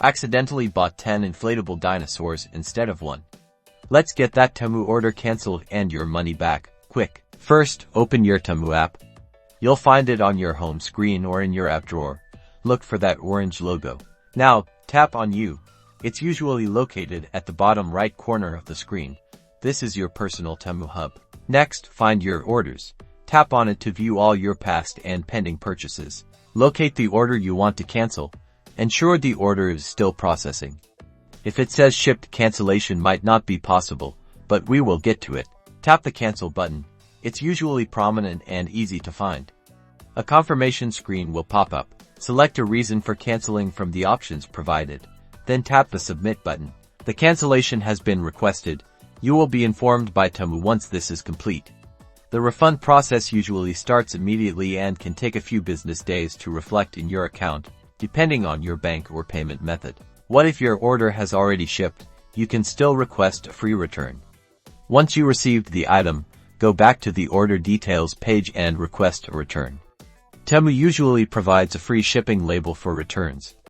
Accidentally bought 10 inflatable dinosaurs instead of one. Let's get that Temu order cancelled and your money back, quick. First, open your Temu app. You'll find it on your home screen or in your app drawer. Look for that orange logo. Now, tap on You. It's usually located at the bottom right corner of the screen. This is your personal Temu hub. Next, find your orders. Tap on it to view all your past and pending purchases. Locate the order you want to cancel. Ensure the order is still processing. If it says shipped, cancellation might not be possible, but we will get to it. Tap the cancel button. It's usually prominent and easy to find. A confirmation screen will pop up. Select a reason for canceling from the options provided. Then tap the submit button. The cancellation has been requested. You will be informed by Temu once this is complete. The refund process usually starts immediately and can take a few business days to reflect in your account, depending on your bank or payment method. What if your order has already shipped? You can still request a free return. Once you received the item, go back to the order details page and request a return. Temu usually provides a free shipping label for returns.